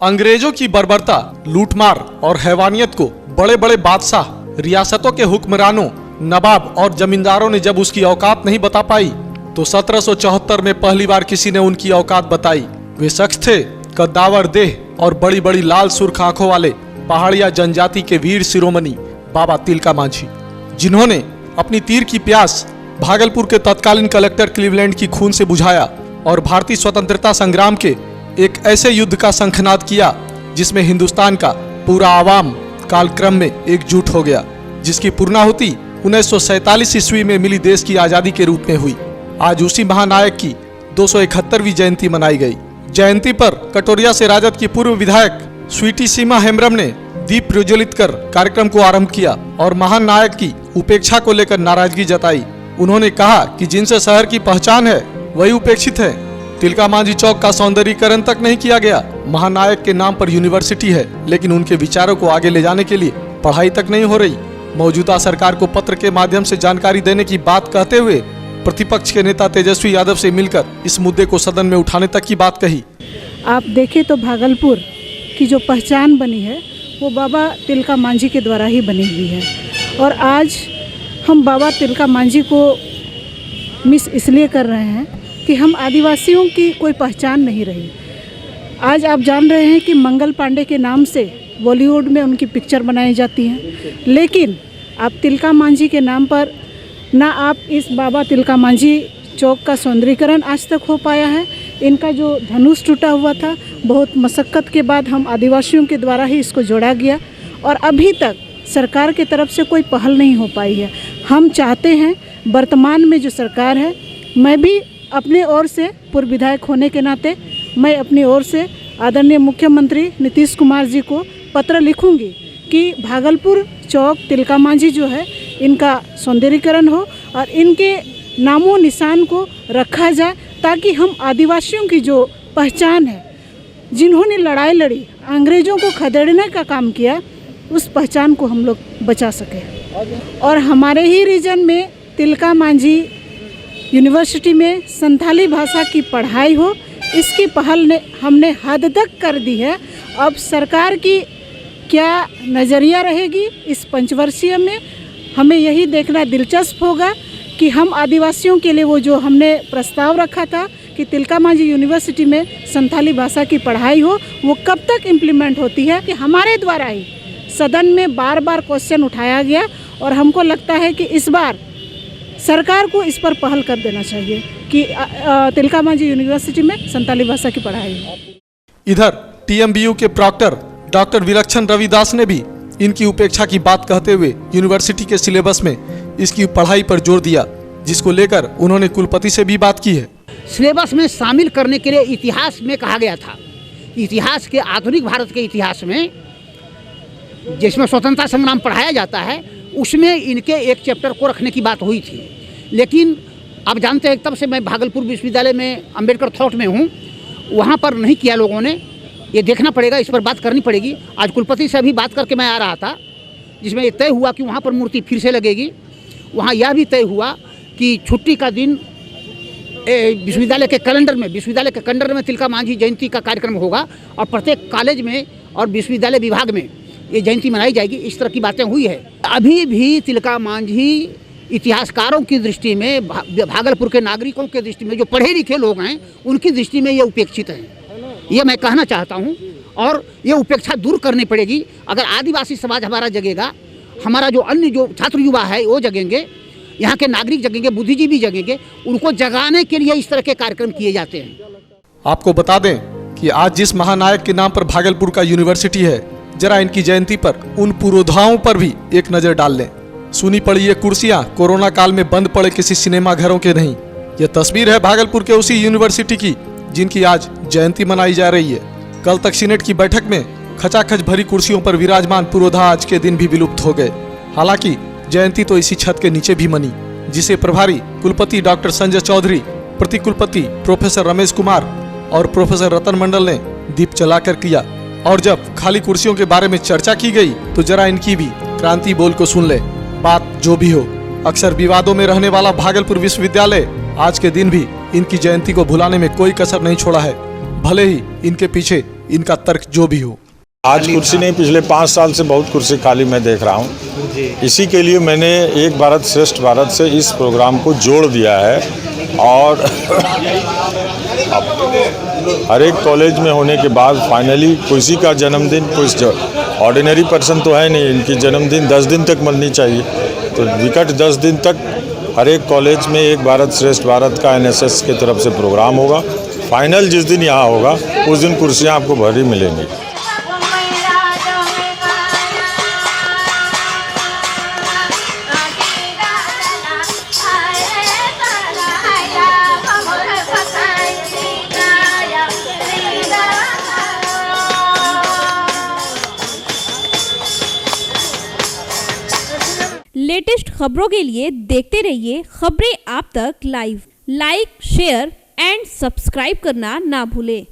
अंग्रेजों की बर्बरता, लूटमार और हैवानियत को बड़े बड़े बादशाह, रियासतों के हुक्मरानों, नवाब और जमींदारों ने जब उसकी औकात नहीं बता पाई तो 1774 में पहली बार किसी ने उनकी औकात बताई। वे शख्स थे कद्दावर देह और बड़ी बड़ी लाल सुर्ख आंखों वाले पहाड़िया जनजाति के वीर शिरोमणि बाबा तिलका मांझी, जिन्होंने अपनी तीर की प्यास भागलपुर के तत्कालीन कलेक्टर क्लीवलैंड की खून से बुझाया और भारतीय स्वतंत्रता संग्राम के एक ऐसे युद्ध का शंखनाद किया जिसमें हिंदुस्तान का पूरा आवाम कालक्रम में एकजुट हो गया, जिसकी पूर्णाहुति 1947 ईस्वी में मिली देश की आजादी के रूप में हुई। आज उसी महानायक की 271वीं जयंती मनाई गई। जयंती पर कटोरिया से राजद की पूर्व विधायक स्वीटी सीमा हेम्ब्रम ने दीप प्रज्वलित कर कार्यक्रम को आरंभ किया और महान नायक की उपेक्षा को लेकर नाराजगी जताई। उन्होंने कहा कि जिनसे शहर की पहचान है वही उपेक्षित है। तिलका मांझी चौक का सौंदर्यीकरण तक नहीं किया गया। महानायक के नाम पर यूनिवर्सिटी है, लेकिन उनके विचारों को आगे ले जाने के लिए पढ़ाई तक नहीं हो रही। मौजूदा सरकार को पत्र के माध्यम से जानकारी देने की बात कहते हुए प्रतिपक्ष के नेता तेजस्वी यादव से मिलकर इस मुद्दे को सदन में उठाने तक की बात कही। आप देखें तो भागलपुर की जो पहचान बनी है वो बाबा तिलका मांझी के द्वारा ही बनी हुई है, और आज हम बाबा तिलका मांझी को मिस इसलिए कर रहे हैं कि हम आदिवासियों की कोई पहचान नहीं रही। आज आप जान रहे हैं कि मंगल पांडे के नाम से बॉलीवुड में उनकी पिक्चर बनाई जाती हैं, लेकिन आप तिलका मांझी के नाम पर ना आप इस बाबा तिलका मांझी चौक का सौंदर्यीकरण आज तक हो पाया है। इनका जो धनुष टूटा हुआ था, बहुत मशक्क़त के बाद हम आदिवासियों के द्वारा ही इसको जोड़ा गया, और अभी तक सरकार की तरफ से कोई पहल नहीं हो पाई है। हम चाहते हैं वर्तमान में जो सरकार है, मैं भी अपने ओर से पूर्व विधायक होने के नाते मैं अपनी ओर से आदरणीय मुख्यमंत्री नीतीश कुमार जी को पत्र लिखूंगी कि भागलपुर चौक तिलका मांझी जो है इनका सौंदर्यीकरण हो और इनके नामों निशान को रखा जाए, ताकि हम आदिवासियों की जो पहचान है, जिन्होंने लड़ाई लड़ी, अंग्रेज़ों को खदेड़ने का काम किया, उस पहचान को हम लोग बचा सकें। और हमारे ही रीजन में तिलका मांझी यूनिवर्सिटी में संथाली भाषा की पढ़ाई हो, इसकी पहल ने हमने हद तक कर दी है। अब सरकार की क्या नज़रिया रहेगी इस पंचवर्षीय में, हमें यही देखना दिलचस्प होगा कि हम आदिवासियों के लिए वो जो हमने प्रस्ताव रखा था कि तिलका मांझी यूनिवर्सिटी में संथाली भाषा की पढ़ाई हो, वो कब तक इम्प्लीमेंट होती है। कि हमारे द्वारा ही सदन में बार बार क्वेश्चन उठाया गया, और हमको लगता है कि इस बार सरकार को इस पर पहल कर देना चाहिए कि तिलका मांझी यूनिवर्सिटी में संथाली भाषा की पढ़ाई हो। इधर टीएमबीयू के प्रॉक्टर डॉक्टर विलक्षण रविदास ने भी इनकी उपेक्षा की बात कहते हुए यूनिवर्सिटी के सिलेबस में इसकी पढ़ाई पर जोर दिया, जिसको लेकर उन्होंने कुलपति से भी बात की है। सिलेबस में शामिल करने के लिए इतिहास में कहा गया था, इतिहास के आधुनिक भारत के इतिहास में जिसमें स्वतंत्रता संग्राम पढ़ाया जाता है, उसमें इनके एक चैप्टर को रखने की बात हुई थी। लेकिन आप जानते हैं, तब से मैं भागलपुर विश्वविद्यालय में अंबेडकर थॉट में हूँ, वहाँ पर नहीं किया लोगों ने। ये देखना पड़ेगा, इस पर बात करनी पड़ेगी। आज कुलपति से अभी बात करके मैं आ रहा था, जिसमें ये तय हुआ कि वहाँ पर मूर्ति फिर से लगेगी। वहाँ यह भी तय हुआ कि छुट्टी का दिन विश्वविद्यालय के कैलेंडर में तिलका मांझी जयंती का कार्यक्रम होगा, और प्रत्येक कॉलेज में और विश्वविद्यालय विभाग में ये जयंती मनाई जाएगी। इस तरह की बातें हुई है। अभी भी तिलका मांझी इतिहासकारों की दृष्टि में, भागलपुर के नागरिकों के दृष्टि में, जो पढ़े लिखे लोग हैं, उनकी दृष्टि में ये उपेक्षित हैं। ये मैं कहना चाहता हूँ, और ये उपेक्षा दूर करनी पड़ेगी। अगर आदिवासी समाज हमारा जगेगा, हमारा जो अन्य जो छात्र युवा है वो जगेंगे, यहाँ के नागरिक जगेंगे, बुद्धिजीवी जगेंगे, उनको जगाने के लिए इस तरह के कार्यक्रम किए जाते हैं। आपको बता दें कि आज जिस महानायक के नाम पर भागलपुर का यूनिवर्सिटी है, जरा इनकी जयंती पर उन पुरोधाओं पर भी एक नजर डाल लें। सुनी पड़ी ये कुर्सियां कोरोना काल में बंद पड़े किसी सिनेमा घरों के नहीं, ये तस्वीर है भागलपुर के उसी यूनिवर्सिटी की जिनकी आज जयंती मनाई जा रही है। कल तक सीनेट की बैठक में खचाखच भरी कुर्सियों पर विराजमान पुरोधा आज के दिन भी विलुप्त हो गए। हालांकि जयंती तो इसी छत के नीचे भी मनी, जिसे प्रभारी कुलपति डॉक्टर संजय चौधरी, प्रति कुलपति प्रोफेसर रमेश कुमार और प्रोफेसर रतन मंडल ने दीप जलाकर किया। और जब खाली कुर्सियों के बारे में चर्चा की गई तो जरा इनकी भी क्रांति बोल को सुन ले। बात जो भी हो, अक्सर विवादों में रहने वाला भागलपुर विश्वविद्यालय आज के दिन भी इनकी जयंती को भुलाने में कोई कसर नहीं छोड़ा है। भले ही इनके पीछे इनका तर्क जो भी हो। आज कुर्सी नहीं, पिछले 5 साल से बहुत कुर्सी खाली मैं देख रहा हूँ। इसी के लिए मैंने एक भारत श्रेष्ठ भारत से इस प्रोग्राम को जोड़ दिया है। और हर एक कॉलेज में होने के बाद फाइनली किसी का जन्मदिन, कोई ऑर्डिनरी पर्सन तो है नहीं, इनकी जन्मदिन 10 दिन तक मननी चाहिए। तो विकट 10 दिन तक हर एक कॉलेज में एक भारत श्रेष्ठ भारत का NSS की तरफ से प्रोग्राम होगा। फाइनल जिस दिन यहाँ होगा उस दिन कुर्सियाँ आपको भरी मिलेंगी। लेटेस्ट खबरों के लिए देखते रहिए खबरें आप तक live. Like, share and subscribe करना ना भूलें।